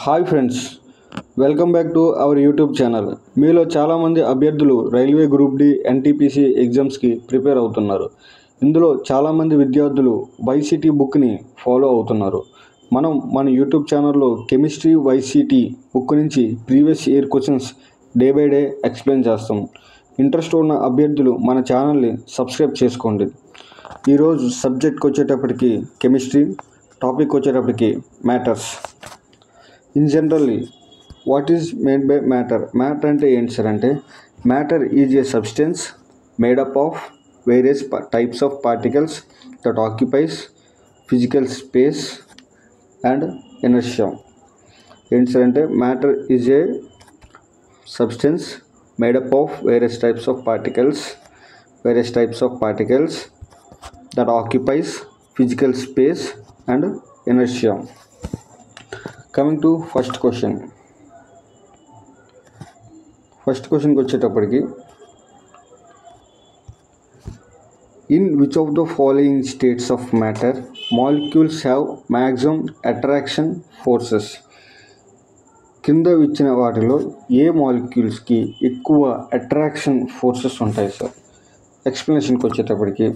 Hi friends, welcome back to our YouTube channel. మీలో చాలామంది అభ్యర్థులు రైల్వే గ్రూప్ డి ఎన్టీపీసీ ఎగ్జామ్స్కి ప్రిపేర్ అవుతున్నారు. ఇందులో చాలామంది విద్యార్థులు వైసీటీ బుక్ని ఫాలో అవుతున్నారు. మనం మన యూట్యూబ్ ఛానల్లో కెమిస్ట్రీ వైసీటీ బుక్ నుంచి previous year questions day by day explain చేస్తాం. ఇంట్రెస్ట్ ఉన్న అభ్యర్థులు మన ఛానల్ని సబ్స్క్రైబ్ చేసుకోండి. ఈరోజు సబ్జెక్ట్కి వచ్చేటప్పటికి కెమిస్ట్రీ, టాపిక్ వచ్చేటప్పటికి matters. In generally what is made by matter? Matter అంటే ఏంటి సార్ అంటే, matter is a substance made up of various types of particles that occupies physical space and inertia. ఏంటి సార్ అంటే, matter is a substance made up of various types of particles that occupies physical space and inertia. Coming to first question వచ్చేటప్పటికి, in which of the following states of matter molecules have maximum attraction forces? కింద ఇచ్చిన వాటిలో ఏ మాలిక్యూల్స్కి ఎక్కువ attraction forces ఉంటాయి sir? ఎక్స్ప్లెనేషన్కి వచ్చేటప్పటికి,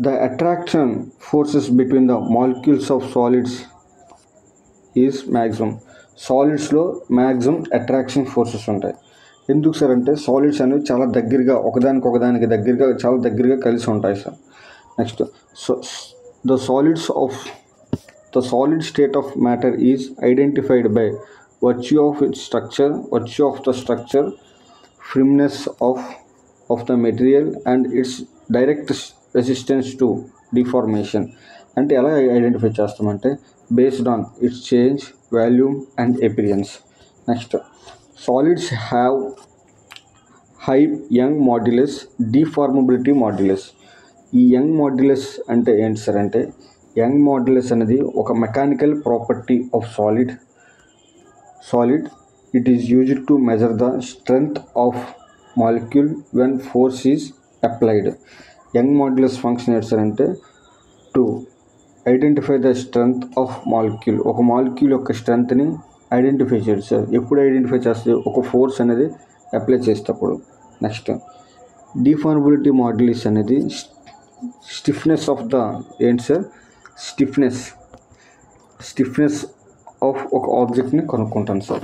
the attraction forces between the molecules of solids is maximum. సాలిడ్స్లో maximum attraction forces ఉంటాయి. ఎందుకు సార్ అంటే, సాలిడ్స్ అనేవి చాలా దగ్గరగా ఒకదానికి దగ్గరగా కలిసి ఉంటాయి sir. Next, the solid state of matter is identified by virtue of the structure, firmness of the material and its direct resistance to deformation. అంటే ఎలా ఐడెంటిఫై చేస్తామంటే, based on its change, volume and appearance. Next, solids have high young modulus, deformability modulus. ఈ young modulus అంటే ఏంటి sir అంటే, young modulus అనేది ఒక mechanical property of solid. It is used to measure the strength of molecule when force is applied. Young modulus function ఏంటి sir అంటే, to identify the strength of molecule. ఒక molecule యొక్క స్ట్రెంగ్త్ని identify చేయడు sir. ఎప్పుడు identify చేస్తే, ఒక force అనేది apply చేసేటప్పుడు. నెక్స్ట్, డిఫార్మబిలిటీ మాడ్యులస్ అనేది స్టిఫ్నెస్ ఆఫ్ ద ఏంటి సార్ స్టిఫ్నెస్ ఆఫ్ ఒక ఆబ్జెక్ట్ని కనుక్కుంటాను sir.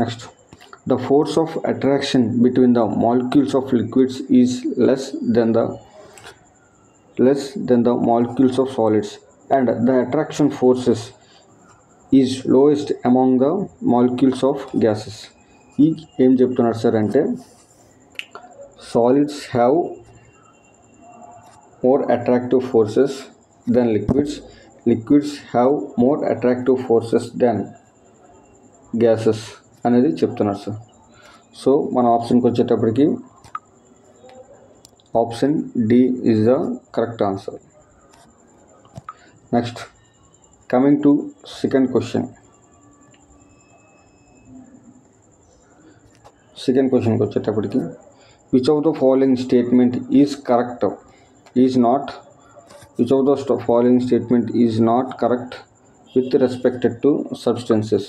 Next, the force of attraction between the molecules of liquids is less than the molecules of solids, and the attraction forces is lowest among the molecules of gases. ఈ ఏం చెప్తున్నారు sir అంటే, solids have more attractive forces than liquids have more attractive forces than gases అనేది చెప్తున్నారు sir. So మన ఆప్షన్కి వచ్చేటప్పటికి option D is the correct answer. Next, coming to second question వచ్చేటప్పటికి, which of the following statement is correct with respect to substances?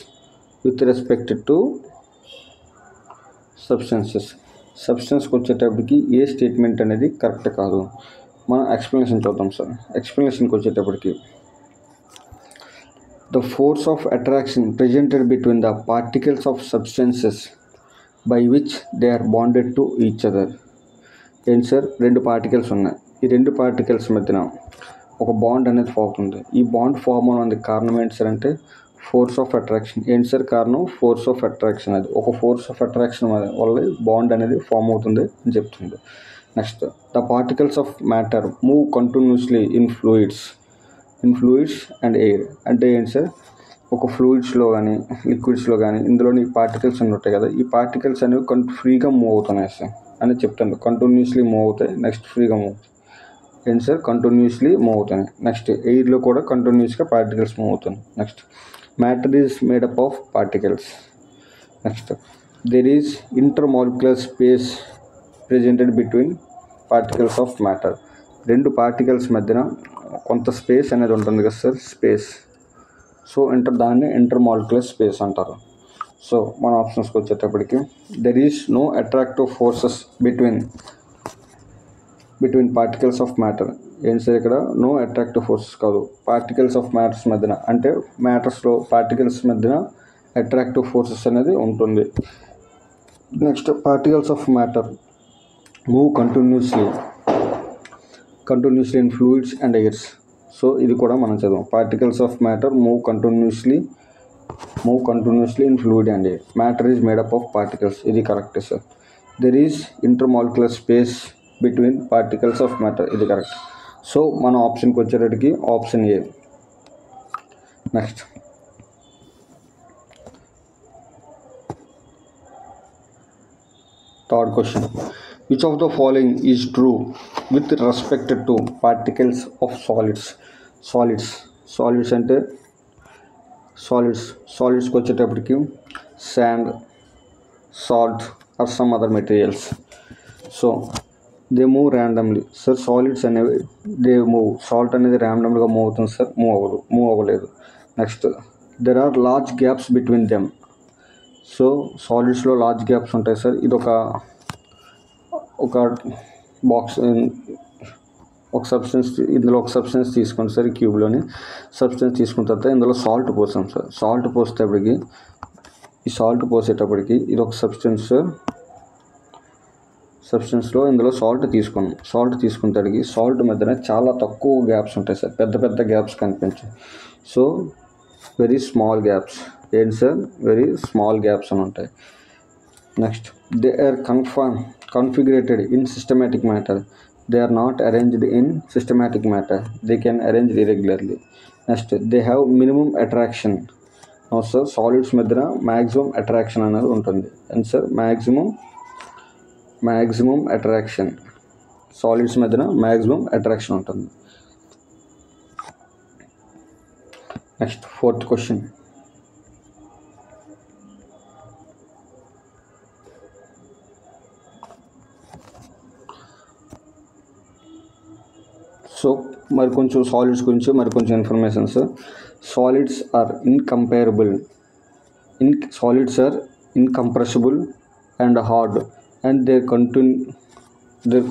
సబ్స్టెన్స్కి వచ్చేటప్పటికి ఏ statement అనేది correct కాదు? మనం ఎక్స్ప్లెనేషన్ చూద్దాం సార్. ఎక్స్ప్లెనేషన్కి వచ్చేటప్పటికి, the force of attraction presented between the particles of substances by which they are bonded to each other. ఏంటి sir, రెండు particles ఉన్నాయి. ఈ రెండు పార్టికల్స్ మధ్యన ఒక బాండ్ అనేది ఫామ్ అవుతుంది. ఈ బాండ్ ఫామ్ అవడానికి కారణం ఏంటి సార్ అంటే, ఫోర్స్ ఆఫ్ అట్రాక్షన్. ఏంటి సార్ కారణం? Force of attraction. అది ఒక ఫోర్స్ ఆఫ్ అట్రాక్షన్ వల్ల బాండ్ అనేది ఫామ్ అవుతుంది అని చెప్తుంది. Next, the particles of matter move continuously in fluids and air. అంటే ఏంటి సార్, ఒక ఫ్లూయిడ్స్లో కానీ లిక్విడ్స్లో కానీ ఇందులోని పార్టికల్స్ అని ఉంటాయి కదా, ఈ పార్టికల్స్ అనేవి ఫ్రీగా మూవ్ అవుతున్నాయి సార్ అని చెప్తాను. కంటిన్యూస్లీ మూవ్ అవుతాయి. నెక్స్ట్, ఫ్రీగా మూవ్ అవుతాయి. ఏంటి సార్, కంటిన్యూస్లీ మూవ్ అవుతాయి. నెక్స్ట్, ఎయిర్లో కూడా కంటిన్యూస్గా పార్టికల్స్ మూవ్ అవుతాయి. Next, matter is made up of particles. Next, there is intermolecular space presented between particles of matter. రెండు పార్టికల్స్ మధ్యన కొంత స్పేస్ అనేది ఉంటుంది కదా సార్, సో దాన్ని ఇంటర్మాలిక్యులర్ స్పేస్ అంటారు. సో మన ఆప్షన్స్కి వచ్చేటప్పటికి there is no attractive forces between particles of matter. ఏం సార్ ఇక్కడ నో అట్రాక్టివ్ ఫోర్సెస్ కాదు, పార్టికల్స్ ఆఫ్ మ్యాటర్స్ మధ్యన, అంటే మ్యాటర్స్లో పార్టికల్స్ మధ్యన అట్రాక్టివ్ ఫోర్సెస్ అనేది ఉంటుంది. Next particles of matter move continuously in fluids and airs. So ఇది కూడా మనం చదువు. Particles of matter move continuously in fluid and air. Matter is made up of particles. ఇది correct sir. There is intermolecular space between particles of matter. ఇది correct. So మన ఆప్షన్కి వచ్చేటప్పటికి option A. Next third question, which of the following is true with respect to particles of solids అంటే సాలిడ్స్కి వచ్చేటప్పటికి sand, salt or some other materials. So they move randomly. Sir solids అనేవి they move, salt అనేది ర్యాండమ్గా move అవుతుంది sir, move అవ్వలేదు. Next there are large gaps between them. So సాలిడ్స్లో large gaps ఉంటాయి సార్. ఇది ఒక బాక్స్, ఒక సబ్స్టెన్స్, ఇందులో ఒక సబ్స్టెన్స్ తీసుకోండి సార్. ఈ క్యూబ్లోని సబ్స్టెన్స్ తీసుకున్న తర్వాత ఇందులో సాల్ట్ పోసాం సార్. సాల్ట్ పోసేటప్పటికి ఇది ఒక సబ్స్టెన్స్లో ఇందులో సాల్ట్ తీసుకునేటప్పటికి సాల్ట్ మధ్యన చాలా తక్కువ గ్యాప్స్ ఉంటాయి సార్, పెద్ద గ్యాప్స్ కనిపించాయి. So very small gaps. ఏంటి సార్? వెరీ స్మాల్ గ్యాప్స్ అని ఉంటాయి. Next they are configurated in systematic matter. They are not arranged in systematic matter. They can arrange irregularly. Next, they have minimum attraction. Now sir, solids మధ్యన maximum attraction అనేది ఉంటుంది. And sir, maximum attraction. Solids మధ్యన maximum attraction ఉంటుంది. Next, fourth question. So మరి కొంచెం solids గురించి మరికొంచెం information sir. Solids are incompressible and hard, and their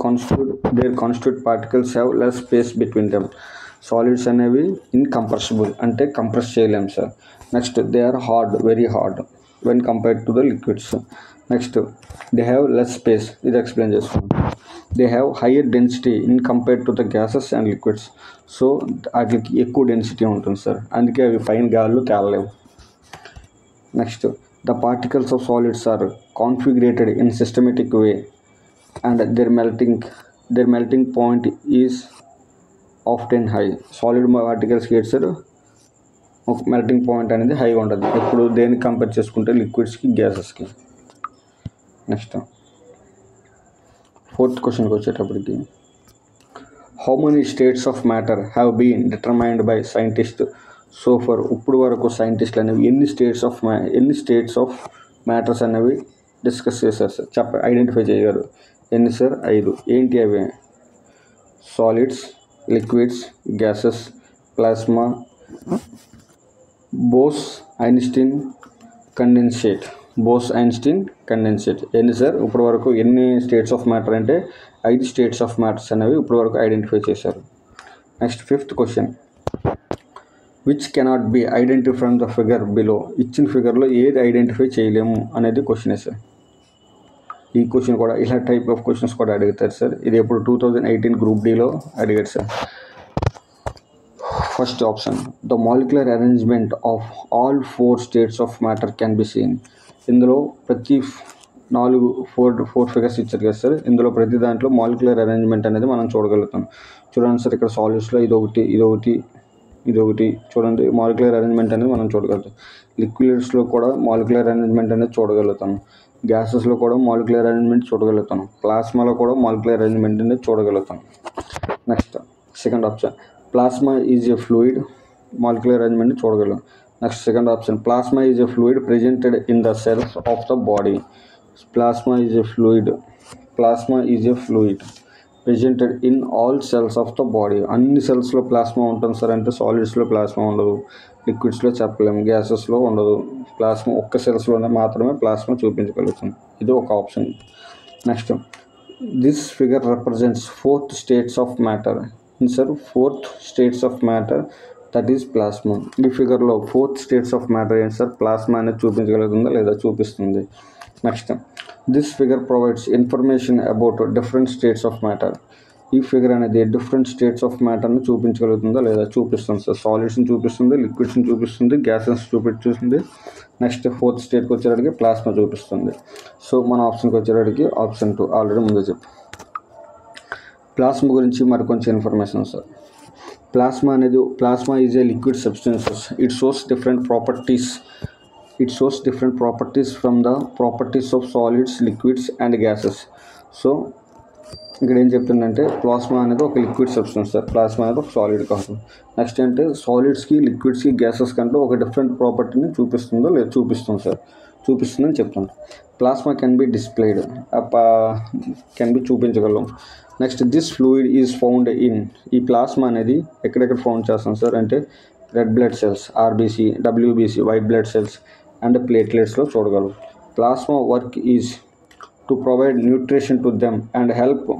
constituent particles have less space between them. Solids అనేవి incompressible అంటే కంప్రెస్ చేయలేము sir. Next they are hard, very hard when compared to the liquids. Next they have less space. ఇది explain చేసుకుంటాం. They have higher density in compared to the gases and liquids. So వాటికి ఎక్కువ density ఉంటుంది sir, అందుకే అవి పైన గాల్లో తేలలేవు. Next the particles of solids are configurated in systematic way and their melting point is often high. Solid పార్టికల్స్కి ఏంటి sir, ఒక మెల్టింగ్ పాయింట్ అనేది హైగా ఉంటుంది ఎప్పుడు దేనికి కంపేర్ చేసుకుంటే లిక్విడ్స్కి, గ్యాసెస్కి. నెక్స్ట్ ఫోర్త్ క్వశ్చన్కి వచ్చేటప్పటికి how many states of matter have been determined by scientist so far. ఇప్పుడు వరకు సైంటిస్టులు అనేవి ఎన్ని స్టేట్స్ ఆఫ్ మ్యాటర్స్ అనేవి డిస్కస్ చేశారు సార్, ఐడెంటిఫై చేయగారు. ఎన్ని సార్? 5. ఏంటి అవి? Solids, liquids, gases, plasma, Bose Einstein condensate. ఎన్ని సార్? ఇప్పటి వరకు ఎన్ని స్టేట్స్ ఆఫ్ మ్యాటర్ అంటే 5 స్టేట్స్ ఆఫ్ మ్యాటర్స్ అనేవి ఇప్పటి వరకు ఐడెంటిఫై చేశారు. Next fifth question, which cannot be identify from the figure below. ఇచ్చిన ఫిగర్లో ఏది ఐడెంటిఫై చేయలేము అనేది క్వశ్చనే సార్. ఈ క్వశ్చన్ కూడా ఇలా టైప్ ఆఫ్ క్వశ్చన్స్ కూడా అడుగుతారు సార్. ఇది ఎప్పుడు 2018 గ్రూప్ డీలో అడిగారు sir. First option, the molecular arrangement of all 4 states of matter can be seen. ఇందులో ప్రతి 4 ఫిగర్స్ ఇచ్చారు కదా సార్, ఇందులో ప్రతి దాంట్లో మాలిక్యులర్ అరేంజ్మెంట్ అనేది మనం చూడగలుగుతాం. చూడండి సార్, ఇక్కడ సాలిడ్స్లో ఇదొకటి చూడండి, మాలిక్యులర్ అరేంజ్మెంట్ అనేది మనం చూడగలుగుతాం. లిక్విడ్స్లో కూడా మాలిక్యులర్ అరేంజ్మెంట్ అనేది చూడగలుగుతాం. గ్యాసెస్లో కూడా మాలిక్యులర్ అరేంజ్మెంట్ చూడగలుగుతాం. ప్లాస్మాలో కూడా మాలిక్యులర్ అరేంజ్మెంట్ అనేది చూడగలుగుతాం. Next second option, plasma is a fluid. Molecular arrangement చూడగలం. Next second option, plasma is a fluid presented in the cells of the body. Plasma is a fluid. Presented in all cells of the body. అన్ని సెల్స్లో plasma ఉంటుంది sir అంటే సాలిడ్స్లో plasma ఉండదు, లిక్విడ్స్లో చెప్పలేము, గ్యాసెస్లో ఉండదు. Plasma ఒక్క సెల్స్లోనే మాత్రమే ప్లాస్మా చూపించగలుగుతుంది. ఇది ఒక option. Next, this figure represents fourth states of matter. Sir fourth states of matter that is plasma. ఈ ఫిగర్లో ఫోర్త్ స్టేట్స్ ఆఫ్ మ్యాటర్ ఏంటి సార్? ప్లాస్మా అనేది చూపించగలుగుతుందా లేదా? చూపిస్తుంది. Next, this figure provides information about different states of matter. ఈ figure అనేది different states of మ్యాటర్ని చూపించగలుగుతుందా లేదా? చూపిస్తుంది sir. సాలిడ్స్ని చూపిస్తుంది, లిక్విడ్స్ని చూపిస్తుంది, గ్యాసెస్ చూపిస్తుంది. నెక్స్ట్ ఫోర్త్ స్టేట్కి వచ్చేటప్పటికి ప్లాస్మా చూపిస్తుంది. సో మన ఆప్షన్కి వచ్చేటప్పటికి ఆప్షన్ 2 ఆల్రెడీ ముందే చెప్పు. ప్లాస్మా గురించి మరి కొంచెం information sir. Plasma is A liquid substances. It shows different properties from the properties of solids, liquids and gases. So ఇక్కడ ఏం చెప్తుందంటే ప్లాస్మా అనేది ఒక లిక్విడ్ సబ్స్టెన్స్ సార్. ప్లాస్మా అనేది ఒక సాలిడ్ కాదు. నెక్స్ట్ అంటే సాలిడ్స్కి, లిక్విడ్స్కి, గ్యాసెస్ కంటే ఒక డిఫరెంట్ ప్రాపర్టీని చూపిస్తుందో లేదా? చూపిస్తుంది సార్. చూపిస్తుందని చెప్తాను. ప్లాస్మా కెన్ బి డిస్ప్లేడ్, చూపించగలం. Next, this fluid is found in. ఈ ప్లాస్మా అనేది ఎక్కడెక్కడ ఫౌండ్ చేస్తాం సార్ అంటే red blood cells, RBC, WBC, white blood cells and ప్లేట్లెట్స్లో చూడగలం. Plasma work is to provide nutrition to them and help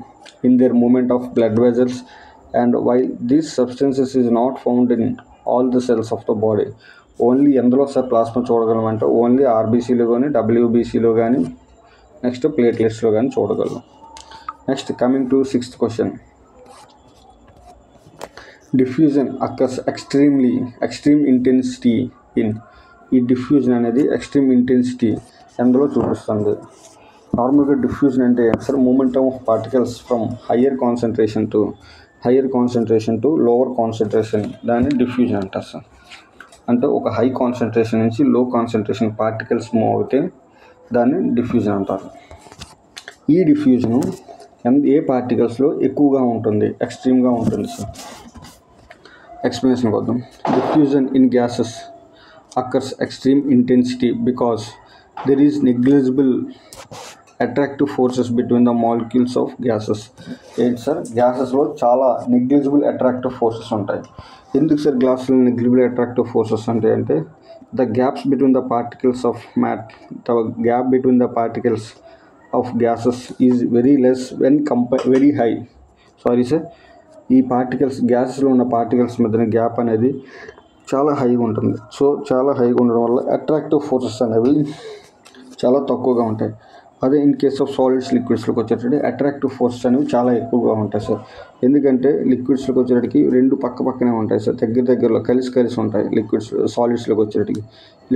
in their movement of blood vessels, and while these substances is not found in all the cells of the body, only ఎందులో sir plasma చూడగలం అంటే only ఆర్బీసీలో కానీ, డబ్ల్యూబీసీలో కానీ, next ప్లేట్లెట్స్లో కానీ చూడగలం. Next coming to 6th question. Diffusion occurs extreme intensity in. ఈ diffusion అనేది extreme intensity ఎందులో చూపిస్తుంది? నార్మల్గా డిఫ్యూజన్ అంటే sir momentum of particles from higher concentration to lower concentration, దాన్ని డిఫ్యూజన్ అంటారు సార్. అంటే ఒక హై కాన్సన్ట్రేషన్ నుంచి లో కాన్సన్ట్రేషన్ పార్టికల్స్ మూవ్ అవుతే దాన్ని డిఫ్యూజన్ అంటారు. ఈ డిఫ్యూజను ఏ పార్టికల్స్లో ఎక్కువగా ఉంటుంది, ఎక్స్ట్రీమ్గా ఉంటుంది సార్? ఎక్స్ప్లెనేషన్ వద్దాం. Diffusion in gases occurs extreme intensity because there is negligible attractive forces between the molecules of gases. ఏంటి సార్? గ్యాసెస్లో చాలా నెగ్లిజిబుల్ అట్రాక్టివ్ ఫోర్సెస్ ఉంటాయి. ఎందుకు సార్ గ్యాస్లో నెగ్లిజిబుల్ అట్రాక్టివ్ ఫోర్సెస్ అంటే the gaps between the particles of gases is very less when very high. Sorry sir, ఈ particles గ్యాసెస్లో ఉన్న particles మధ్యన gap అనేది చాలా హైగా ఉంటుంది. సో చాలా హైగా ఉండడం వల్ల అట్రాక్టివ్ ఫోర్సెస్ అనేవి చాలా తక్కువగా ఉంటాయి. అదే ఇన్ కేస్ ఆఫ్ సాలిడ్స్, లిక్విడ్స్లోకి వచ్చేటప్పటికి అట్రాక్టివ్ ఫోర్సెస్ అనేవి చాలా ఎక్కువగా ఉంటాయి సార్. ఎందుకంటే లిక్విడ్స్లోకి వచ్చేటప్పటికి రెండు పక్కనే ఉంటాయి సార్, దగ్గరలో కలిసి ఉంటాయి. సాలిడ్స్లోకి వచ్చేటప్పటికి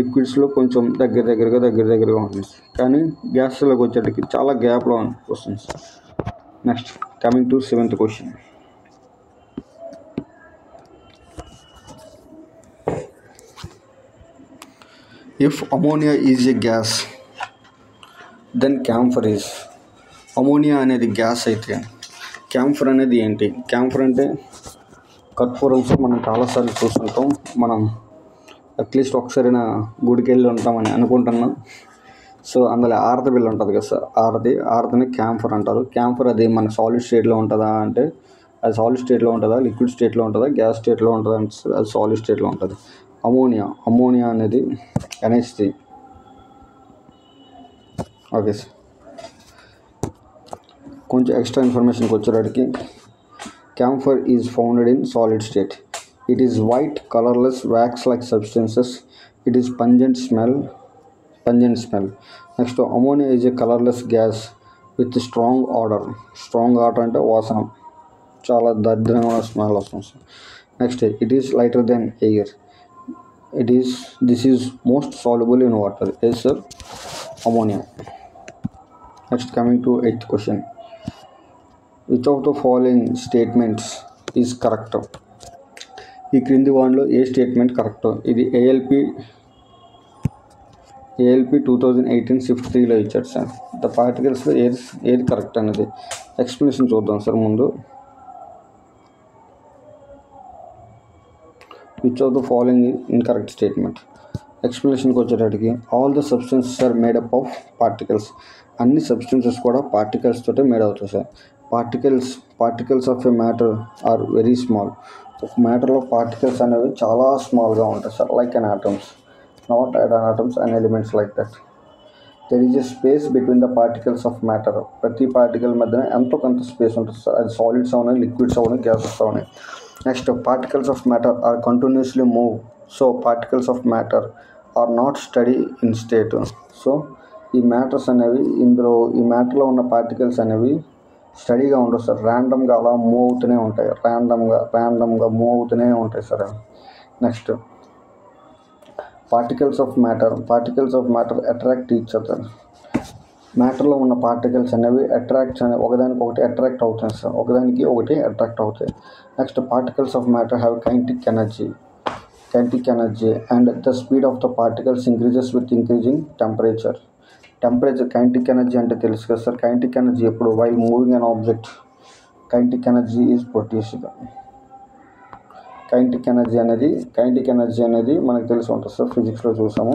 లిక్విడ్స్లో కొంచెం దగ్గరగా ఉంటుంది, కానీ గ్యాస్లోకి వచ్చేటప్పటికి చాలా గ్యాప్లో వస్తుంది sir. Next coming to 7th question. If ammonia is a gas then camphor is. Ammonia అనేది గ్యాస్ అయితే క్యాంఫర్ అనేది ఏంటి? క్యాంఫర్ అంటే కర్పూరంతో మనం చాలాసార్లు చూస్తుంటాం. మనం అట్లీస్ట్ ఒకసారైనా గుడికి వెళ్ళి ఉంటామని అనుకుంటున్నాం. సో అందులో ఆరతి బిల్ ఉంటుంది కదా సార్, ఆరతిని క్యాంఫర్ అంటారు. క్యాంఫర్ అది మన సాలిడ్ స్టేట్లో ఉంటుందా అంటే అది సాలిడ్ స్టేట్లో ఉంటుందా, లిక్విడ్ స్టేట్లో ఉంటుందా, గ్యాస్ స్టేట్లో ఉంటుందా అంటే అది సాలిడ్ స్టేట్లో ఉంటుంది. అమోనియా అనేది NH3. Okay sir. కొంచెం ఎక్స్ట్రా ఇన్ఫర్మేషన్కి వచ్చేటప్పటికి camphor is founded in solid state. It is white, colourless, wax like substances. It is pungent smell. Next ammonia is a colourless gas with strong odour అంటే వాసన, చాలా దరిద్రంగా smell వస్తుంది sir. Next it is lighter than air. This is most soluble in water. Yes sir, ammonia. Next coming to 8th question. Which of the following statements is correct? ఈ క్రింది వాటిలో ఏ statement correct? ఇది ALP 2018 Shift 3లో ఇచ్చారు sir. The పార్టికల్స్లో ఏది correct అనేది explanation చూద్దాం sir ముందు. Which of the following incorrect statement. ఎక్స్ప్లెనేషన్కి వచ్చేటప్పటికి all the substances are made up of particles. అన్ని సబ్స్టెన్సెస్ కూడా పార్టికల్స్ తోటే మేడ్ అవుతాయి sir. Particles of a matter are very small. ఒక మ్యాటర్లో పార్టికల్స్ అనేవి చాలా స్మాల్గా ఉంటాయి sir, like an atoms, not atoms and elements like that. There is a space between the particles of matter. ప్రతి పార్టికల్ మధ్యన ఎంతో కొంత స్పేస్ ఉంటుంది సార్. అది సాలిడ్స్ అవునాయి, లిక్విడ్స్ అవునాయి, గ్యాసెస్ అవునాయి. Next, particles of matter are continuously move. So particles of matter are not steady in state. So ఈ matters అనేవి ఈ మ్యాటర్లో ఉన్న పార్టికల్స్ అనేవి స్టడీగా ఉండవు సార్, ర్యాండమ్గా అలా మూవ్ అవుతూనే ఉంటాయి, ర్యాండమ్గా మూవ్ అవుతూనే ఉంటాయి sir. Next, particles of matter attract each other. మ్యాటర్లో ఉన్న పార్టికల్స్ అనేవి ఒకదానికి ఒకటి అట్రాక్ట్ అవుతాయి సార్, ఒకదానికి ఒకటి అట్రాక్ట్ అవుతాయి. Next, particles of matter have kinetic energy and the speed of the particles increases with increasing temperature. Kinetic energy అంటే తెలుసు కదా సార్. కైనెటిక్ ఎనర్జీ ఎప్పుడు while moving an object kinetic energy is produced. Kinetic energy అనేది మనకు తెలిసి ఉంటుంది sir, ఫిజిక్స్లో చూసాము.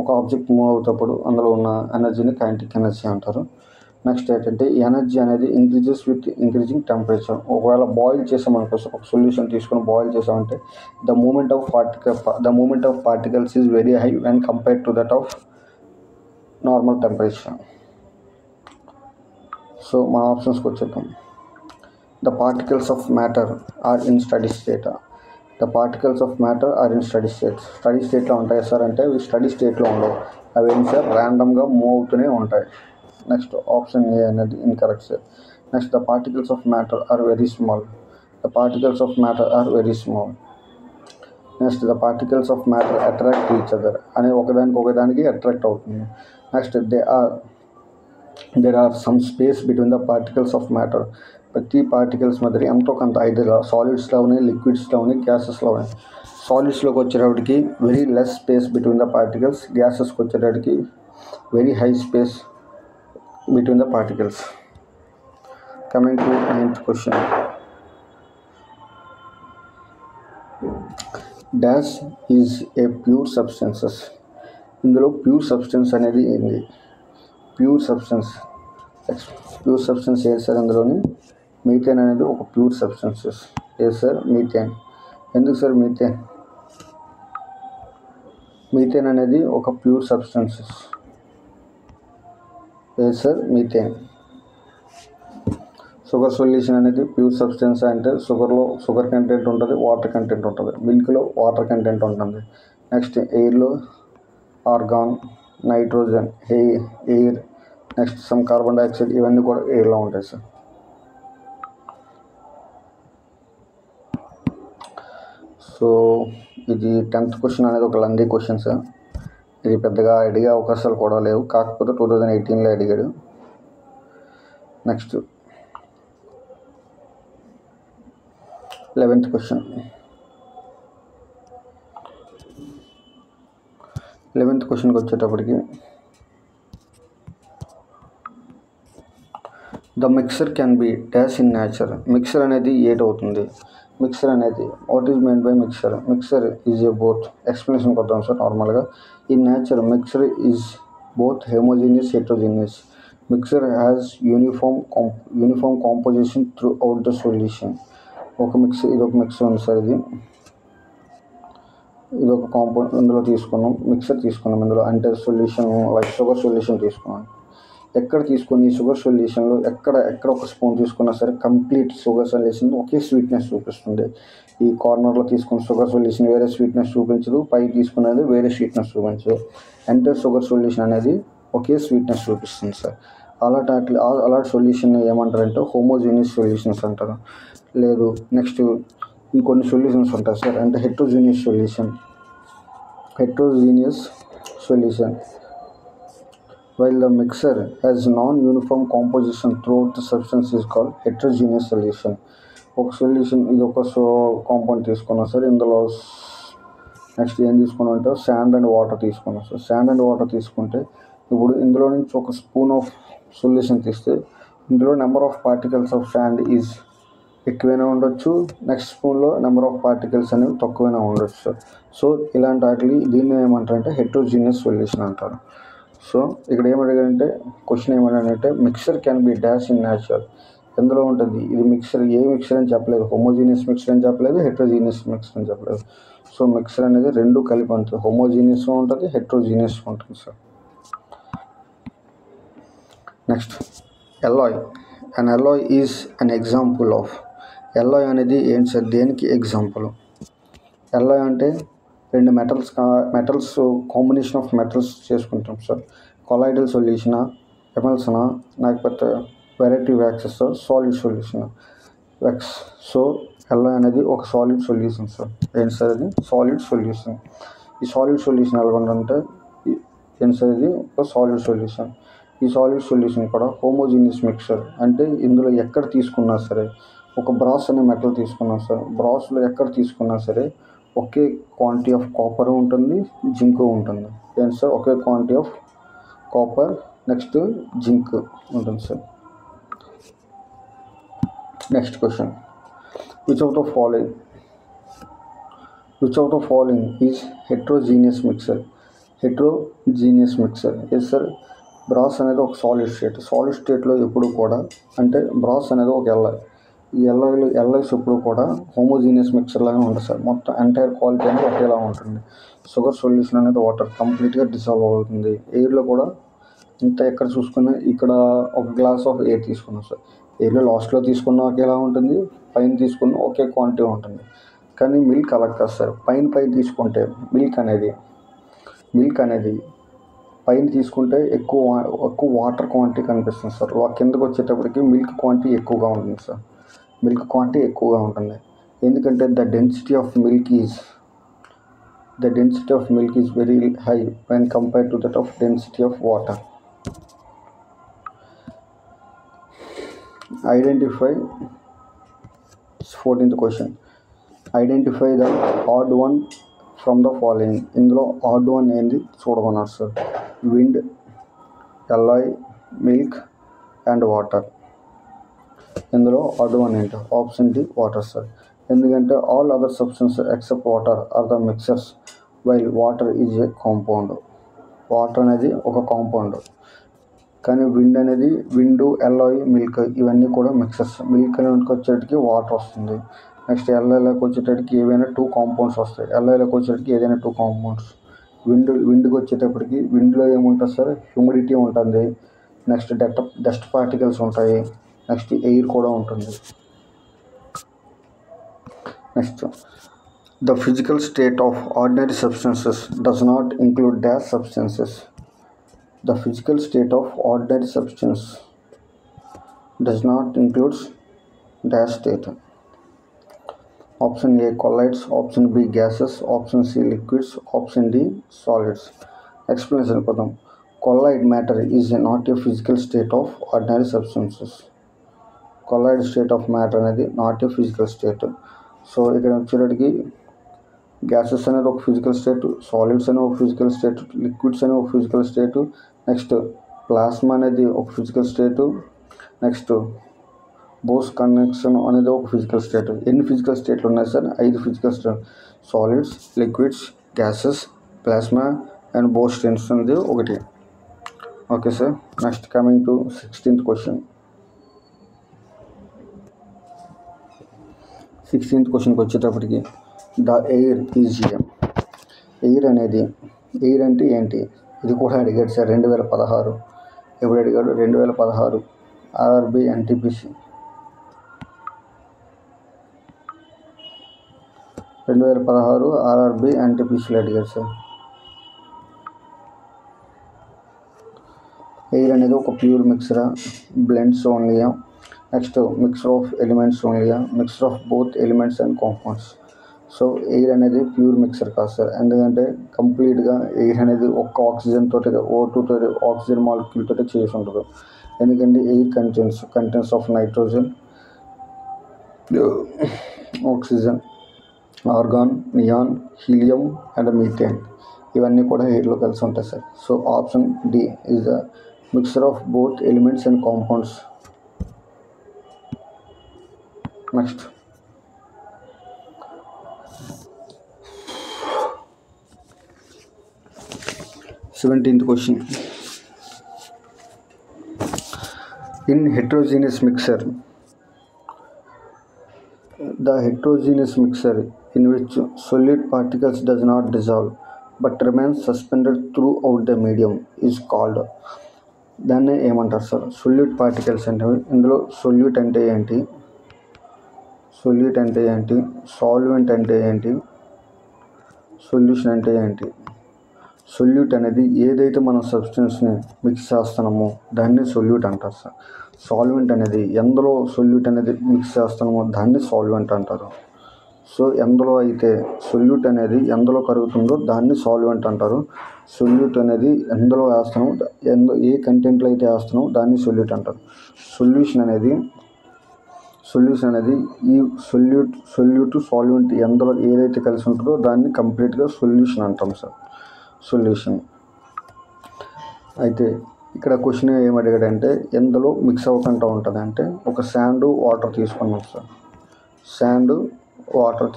ఒక ఆబ్జెక్ట్ మూవ్ అవుతప్పుడు అందులో ఉన్న ఎనర్జీని కైనెటిక్ ఎనర్జీ అంటారు. నెక్స్ట్ ఏంటంటే, ఈ ఎనర్జీ అనేది ఇంక్రీజెస్ విత్ ఇంక్రీజింగ్ టెంపరేచర్. ఒకవేళ బాయిల్ చేసామనుకో, ఒక సొల్యూషన్ తీసుకుని బాయిల్ చేసామంటే the moment of particles is very high when compared to that of normal temperature. So మన ఆప్షన్స్కి వచ్చేద్దాం. The particles of matter are in steady state. Steady స్టేట్లో ఉంటాయి సార్ అంటే ఇవి స్టడీ స్టేట్లో ఉండవు, అవి ఏం సార్ ర్యాండమ్గా మూవ్ అవుతూనే ఉంటాయి. నెక్స్ట్, ఆప్షన్ ఏ అనేది incorrect sir. Next, the particles of matter are very small. Next, the particles of matter attract each other అనే ఒకదానికి అట్రాక్ట్ అవుతుంది. Next, there are some space between the particles of matter. ప్రతి particles మధ్య ఎంతో కొంత either సాలిడ్స్లో ఉన్నాయి, లిక్విడ్స్లో ఉన్నాయి, గ్యాసెస్లో ఉన్నాయి. సాలిడ్స్లోకి వచ్చేటప్పటికి very less space between the particles, గ్యాసెస్కి వచ్చేటప్పటికి very high space between the particles. Coming to 9th question. Dash is a pure substances. ఇందులో ప్యూర్ సబ్స్టెన్స్ అనేది ఏంది? ప్యూర్ సబ్స్టెన్స్ ఏది సార్? అందులోని మీథేన్ అనేది ఒక ప్యూర్ సబ్స్టెన్సెస్. ఏది సార్? మీథేన్. ఎందుకు సార్ మీథేన్ అనేది ఒక ప్యూర్ సబ్స్టెన్సెస్? ఏది సార్? మీథేన్. షుగర్ సొల్యూషన్ అనేది ప్యూర్ సబ్స్టెన్స్ అంటే షుగర్లో షుగర్ కంటెంట్ ఉంటుంది, వాటర్ కంటెంట్ ఉంటుంది. మిల్క్లో వాటర్ కంటెంట్ ఉంటుంది. నెక్స్ట్, ఎయిర్లో argon, nitrogen, air, next some carbon dioxide, ఇవన్నీ కూడా ఎయిర్లో ఉంటాయి సార్. సో ఇది 10th క్వశ్చన్ అనేది ఒక లెంథీ క్వశ్చన్ సార్. ఇది పెద్దగా అడిగే అవకాశాలు కూడా లేవు, కాకపోతే 2018లో అడిగాడు. Next 11th question. 11th క్వశ్చన్కి వచ్చేటప్పటికి, the mixture can be dash in nature. Mixture అనేది ఏటవుతుంది? మిక్సర్ అనేది what is meant by mixture? Mixture is a both. Explanation కొద్దాం సార్. నార్మల్గా in nature mixture is both homogeneous, heterogeneous. Mixture has uniform composition throughout the solution. ఇది ఒక mixer ఉంది sir. ఇది ఒక కాంపౌండ్ ఇందులో మిక్సర్ తీసుకున్నాం. ఇందులో అంటే సొల్యూషన్ లైక్ షుగర్ సొల్యూషన్ తీసుకున్నాం. ఎక్కడ తీసుకొని ఈ షుగర్ సొల్యూషన్లో ఎక్కడ ఒక స్పూన్ తీసుకున్నా సరే కంప్లీట్ షుగర్ సొల్యూషన్ ఒకే స్వీట్నెస్ చూపిస్తుంది. ఈ కార్నర్లో తీసుకున్న షుగర్ సొల్యూషన్ వేరే స్వీట్నెస్ చూపించదు, పై తీసుకునేది వేరే స్వీట్నెస్ చూపించదు. ఎంటైర్ షుగర్ సొల్యూషన్ అనేది ఒకే స్వీట్నెస్ చూపిస్తుంది సార్. అలాంటి సొల్యూషన్ ఏమంటారంటే హోమోజీనియస్ సొల్యూషన్స్ అంటారు. లేదు, నెక్స్ట్ ఇంకొన్ని సొల్యూషన్స్ ఉంటాయి సార్, అంటే heterogeneous solution. While the mixer has non-uniform composition throughout the substance is called heterogeneous solution. ఒక సొల్యూషన్ ఇది ఒక కాంపౌండ్ తీసుకున్నాం సార్. ఇందులో నెక్స్ట్ ఏం తీసుకున్నాం అంటే శాండ్ అండ్ వాటర్ తీసుకున్నాం సార్. శాండ్ అండ్ వాటర్ తీసుకుంటే ఇప్పుడు ఇందులో నుంచి ఒక స్పూన్ ఆఫ్ సొల్యూషన్ తీస్తే ఇందులో number of particles of sand is ఎక్కువైనా ఉండొచ్చు, నెక్స్ట్ స్పూన్లో నెంబర్ ఆఫ్ పార్టికల్స్ అనేవి తక్కువైనా ఉండొచ్చు సార్. సో ఇలాంటి వాటిని దీన్ని ఏమంటారంటే హెట్రోజీనియస్ సొల్యూషన్ అంటారు. సో ఇక్కడ ఏమడిగారంటే క్వశ్చన్ ఏమన్నాడంటే mixer can be dash in nature. ఎందులో ఉంటుంది? ఇది మిక్సర్, ఏ మిక్సర్ అని చెప్పలేదు, హోమోజీనియస్ మిక్సర్ అని చెప్పలేదు, హెట్రోజీనియస్ మిక్సర్ అని చెప్పలేదు. సో మిక్సర్ అనేది రెండు కలిపి ఉంటుంది, హోమోజీనియస్ ఉంటుంది, హెట్రోజీనియస్ ఉంటుంది sir. Next alloy. An alloy is an example of. Alloy అనేది ఏంటి సార్? దేనికి ఎగ్జాంపుల్? ఎలాయ్ అంటే రెండు మెటల్స్ కాంబినేషన్ ఆఫ్ మెటల్స్ చేసుకుంటాం సార్. కొలాయిడల్ సొల్యూషనా, ఎమల్సనా, లేకపోతే variety waxes, solid solution wax. So alloy అనేది ఒక సాలిడ్ సొల్యూషన్ సార్. ఏంటి సార్ అది? Solid solution. ఈ సాలిడ్ సొల్యూషన్ ఎలా ఉందంటే ఏంటి సార్? ఇది ఒక సాలిడ్ సొల్యూషన్. ఈ సాలిడ్ సొల్యూషన్ కూడా హోమోజీనియస్ మిక్సర్. అంటే ఇందులో ఎక్కడ తీసుకున్నా సరే, ఒక బ్రాస్ అనే మెటల్ తీసుకున్నా సార్, బ్రాస్లో ఎక్కడ తీసుకున్నా సరే ఒకే క్వాంటిటీ ఆఫ్ కాపర్ ఉంటుంది, జింక్ ఉంటుంది. ఏంటి సార్? ఒకే quantity of copper, next zinc ఉంటుంది sir. Next question, which out of following is heterogeneous mixture? Heterogeneous mixture yes sir. Brass అనేది ఒక సాలిడ్ స్టేట్లో ఎప్పుడు కూడా, అంటే బ్రాస్ అనేది ఒక ఎల్ఐ. ఈ ఎల్ఐస్ ఎప్పుడు కూడా హోమోజీనియస్ మిక్సర్ లాగా ఉంటుంది సార్. మొత్తం ఎంటైర్ క్వాలిటీ అనేది ఒకేలా ఉంటుంది. షుగర్ సొల్యూషన్ అనేది వాటర్ కంప్లీట్గా డిసాల్వ్ అవుతుంది. ఎయిర్లో కూడా ఇంత ఎక్కడ చూసుకున్నా, ఇక్కడ ఒక గ్లాస్ ఆఫ్ ఎయిర్ తీసుకున్నాం సార్, ఎయిర్లో లాస్ట్లో తీసుకున్నా ఒకేలా ఉంటుంది, పైన తీసుకున్న ఒకే క్వాంటిటీ ఉంటుంది. కానీ మిల్క్ అలా కాదు సార్. పైన తీసుకుంటే మిల్క్ అనేది పైన తీసుకుంటే ఎక్కువ వాటర్ క్వాంటిటీ కనిపిస్తుంది సార్. కిందకు వచ్చేటప్పటికి మిల్క్ క్వాంటిటీ ఎక్కువగా ఉంటుంది సార్. ఎందుకంటే the density of milk is very high when compared to that of density of water. Identify 14th question. Identify the odd one from the following. ఇందులో odd one ఏంది చూడమన్నారు sir. Wind, alloy, milk and water. ఇందులో odd one ఏంటి? Option D water sir. ఎందుకంటే all other substances except water are the mixtures while water is a compound. Water అనేది ఒక compound, కానీ wind, alloy, milk ఇవన్నీ కూడా మిక్సర్స్. మిల్క్ అనేకి వచ్చేటికి వాటర్ వస్తుంది. నెక్స్ట్ ఎల్ఐలోకి వచ్చేటప్పటికి ఏవైనా 2 కాంపౌండ్స్ వస్తాయి. ఎల్ఐలోకి వచ్చేటప్పటికి ఏదైనా 2 కాంపౌండ్స్. విండ్కి వచ్చేటప్పటికి విండ్లో ఏముంటుంది సార్? హ్యూమిడిటీ ఉంటుంది, నెక్స్ట్ డస్ట్ పార్టికల్స్ ఉంటాయి, నెక్స్ట్ ఎయిర్ కూడా ఉంటుంది. Next, the physical state of ordinary substances does not include dash substances. The physical state of ordinary substance does not include dash state. Option A colloids, option B gases, option C liquids, option D solids. Explanation padam. Colloid matter is not a physical state of ordinary substances. Colloid state of matter అనేది not a physical state. So ఇక్కడ వచ్చేటప్పటికి gases అనేది ఒక physical state, solids అనేది ఒక physical state, liquids అనేది ఒక physical state, next plasma అనేది ఒక physical state, next Bose connection అనేది ఒక ఫిజికల్ స్టేట్. ఎన్ని ఫిజికల్ స్టేట్లు ఉన్నాయి sir? 5 physical state. Solids, liquids, gases, plasma and Bose states అనేది ఒకటి. Okay sir. Next coming to 16th question. 16th క్వశ్చన్కి వచ్చేటప్పటికి ద ఎయిర్ ఈజ్ ఎయిర్ అంటే ఏంటి? ఇది కూడా అడిగాడు సార్ 2016. ఎప్పుడు అడిగాడు? 2016 ఆర్ఆర్బి ఎన్టీపీసీ 2016 ఆర్ఆర్బి ఎన్టీపీసీలో అడిగాడు సార్. ఎయిర్ అనేది ఒక ప్యూర్ మిక్సరా, బ్లెండ్స్ ఓన్లీయా, నెక్స్ట్ మిక్సర్ ఆఫ్ ఎలిమెంట్స్ ఓన్లీయా, mixture of both elements and compounds. So air అనేది ప్యూర్ మిక్సర్ కాదు సార్. ఎందుకంటే కంప్లీట్గా ఎయిర్ అనేది ఒక్క ఆక్సిజన్ తోటి, O2 తోటి, ఆక్సిజన్ మాలిక్యూల్ తోటి చేసి ఉంటుంది. ఎందుకంటే air contents of nitrogen, oxygen, argon, neon, helium and methane ఇవన్నీ కూడా ఎయిర్లో కలిసి ఉంటాయి sir. So option D is the mixture of both elements and compounds. Next, 17th question. In heterogeneous mixture, The heterogeneous mixture in which solute particles does not dissolve but remains suspended throughout the medium is called. దాన్ని ఏమంటారు sir? Solute particles అంటే ఇందులో solute అంటే ఏంటి, solute అంటే ఏంటి, solvent అంటే ఏంటి, సొల్యూషన్ అంటే ఏంటి? సొల్యూట్ అనేది ఏదైతే మనం సబ్స్టెన్స్ని మిక్స్ చేస్తున్నామో దాన్ని సొల్యూట్ అంటారు సార్. సాల్వెంట్ అనేది ఎందులో సొల్యూట్ అనేది మిక్స్ చేస్తున్నామో దాన్ని సాల్వెంట్ అంటారు. సో ఎందులో అయితే సొల్యూట్ అనేది ఎందులో కరుగుతుందో దాన్ని సాల్వెంట్ అంటారు. సొల్యూట్ అనేది ఎందులో వేస్తున్నామో ఏ కంటెంట్లో అయితే వేస్తున్నామో దాన్ని సొల్యూట్ అంటారు. సొల్యూషన్ అనేది ఈ సొల్యూట్ సాల్వెంట్ ఎందులో ఏదైతే కలిసి ఉంటుందో దాన్ని కంప్లీట్గా సొల్యూషన్ అంటాం సార్. సొల్యూషన్. అయితే ఇక్కడ క్వశ్చన్ ఏమడిగాడంటే ఎందులో మిక్స్ అవ్వకుండా ఉంటుంది అంటే ఒక శాండ్ వాటర్ తీసుకున్నాం సార్. శాండ్ వాటర్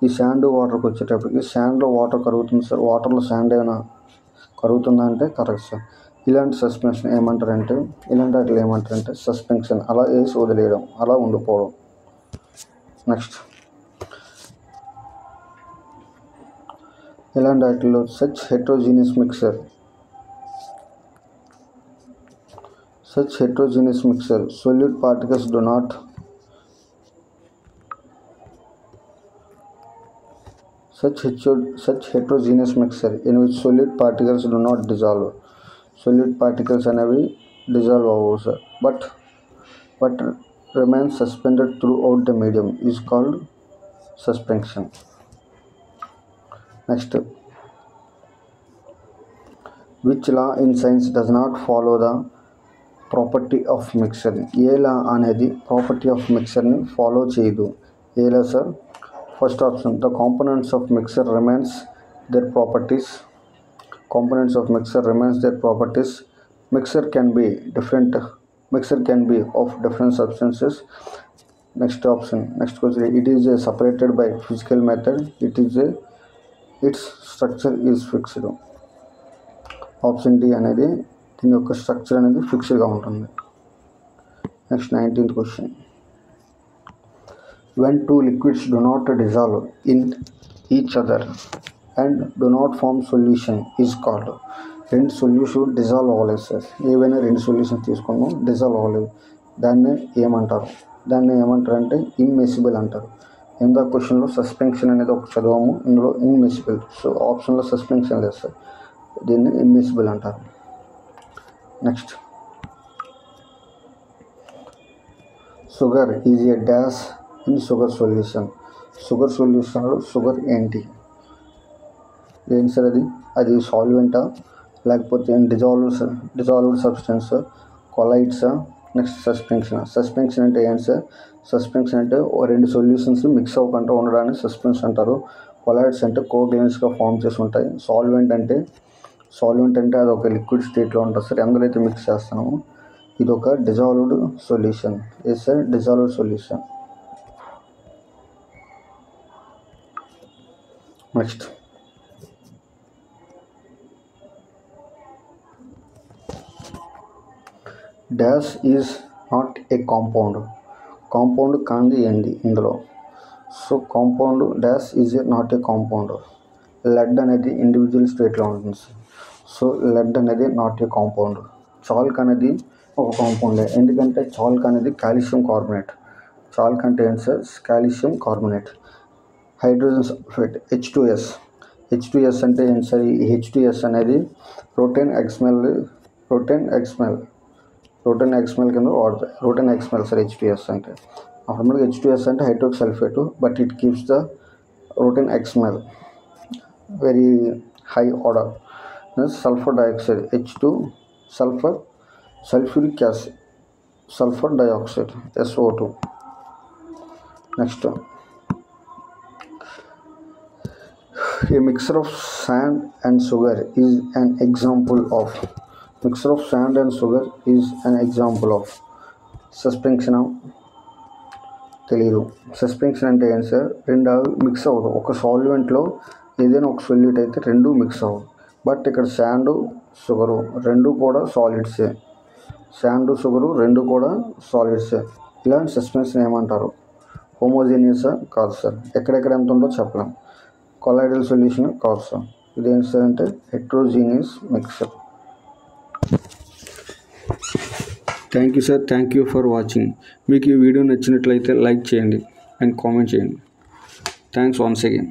ఈ శాండ్ వాటర్కి వచ్చేటప్పటికి శాండ్లో వాటర్ కరుగుతుంది సార్. వాటర్లో శాండ్ ఏమైనా కరుగుతుందా అంటే కరెక్ట్ సార్. ఇలాంటి సస్పెన్షన్ ఏమంటారంటే వాటిలో ఏమంటారంటే సస్పెన్షన్. అలా వేసి వదిలేయడం, అలా ఉండిపోవడం. నెక్స్ట్ ఇలాంటి వాటిలో such heterogeneous mixture solute particles do not such heterogeneous mixture in which solute particles do not dissolve. Solute particles అనేవి dissolve అవ్వవు sir, but remain suspended throughout the medium is called suspension. Next, which law in science does not follow the property of mixture? ఏ law అనేది property of మిక్చర్ని follow చేయదు. ఏ law sir? First option, the components of mixture remains their properties. Mixture can be of different substances. Next question, it is separated by physical method. Its structure is fixed. Option D అనేది దీని యొక్క structure అనేది ఫిక్స్డ్గా ఉంటుంది. Next 19th question, when two liquids do not dissolve in each other and do not form solution is called. రెండు solution dissolve అవ్వలేదు sir. ఏవైనా రెండు సొల్యూషన్ తీసుకున్నాం డిజాల్వ్ అవ్వలేదు, దాన్ని ఏమంటారంటే ఇమ్మిసిబుల్ అంటారు. ఇందా క్వశ్చన్లో సస్పెన్షన్ అనేది ఒక చదవము, ఇందులో ఇమ్మిసిబుల్. సో ఆప్షన్లో సస్పెన్షన్ లేదు సార్, దీన్ని ఇమ్మిసిబుల్ అంటారు. Next, sugar is a dash in sugar సొల్యూషన్లో షుగర్ ఏంటి సార్? అది సాల్వెంటా లేకపోతే డిజాల్వ్డ్ సబ్స్టెన్స్, కొలైడ్సా? నెక్స్ట్ సస్పెన్షన్ అంటే ఏంటి సార్? సస్పెన్షన్ అంటే రెండు సొల్యూషన్స్ మిక్స్ అవ్వకుండా ఉండడాన్ని సస్పెన్షన్ అంటారు. కొలైడ్స్ అంటే కోవలెంట్స్గా ఫామ్ చేసి ఉంటాయి. సాల్వెంట్ అంటే అది ఒక లిక్విడ్ స్టేట్లో ఉంటుంది సార్. అందులో అయితే మిక్స్ చేస్తున్నాము ఇది ఒక dissolved solution. Yes sir, dissolved solution. Next, dash is not a compound కాంది ఏంది ఇందులో? So compound dash is not a compound. Lead అనేది ఇండివిజువల్ స్టేట్లో ఉంటుంది సార్. సో లెడ్ అనేది నాట్ ఏ కాంపౌండ్. చాల్క్ అనేది ఒక కాంపౌండే, ఎందుకంటే చాల్క్ అనేది కాల్షియం కార్బోనేట్. చాల్క్ అంటే ఏంటి sir? Calcium carbonate. Hydrogen sulphate H2S అంటే ఏంటి సార్? ఈ H2S అనేది ప్రోటీన్ ఎక్స్మెల్ కింద వాడతాయి. ప్రోటీన్ ఎక్స్మెల్ సార్ H2S అంటే. నార్మల్గా H2S అంటే హైడ్రోక్స్ sulphate, but it keeps the protein ఎక్స్మెల్ very high order. Sulphur dioxide H2, sulfuric acid, sulfur dioxide SO2. Next, a mixture of sand and sugar is an example of suspension. తెలీదు. Suspension అంటే ఏంటి sir? రెండు mix అవ్వదు. ఒక సాల్వెంట్లో ఏదైనా ఒక solute అయితే రెండు మిక్స్ అవ్వదు. బట్ ఇక్కడ శాండ్ షుగరు రెండు కూడా సాలిడ్సే. ఇలాంటి సస్పెన్షన్ ఏమంటారు? హోమోజీనియసా? కాదు సార్. ఎక్కడెక్కడ ఎంత ఉందో చెప్పలేం. కొలాయిడల్ సొల్యూషన్ కాదు సార్. ఇదేంటి సార్ అంటే heterogeneous mixer. Thank you sir. Thank you for watching. మీకు ఈ వీడియో నచ్చినట్లయితే లైక్ చేయండి అండ్ కామెంట్ చేయండి. Thanks once again.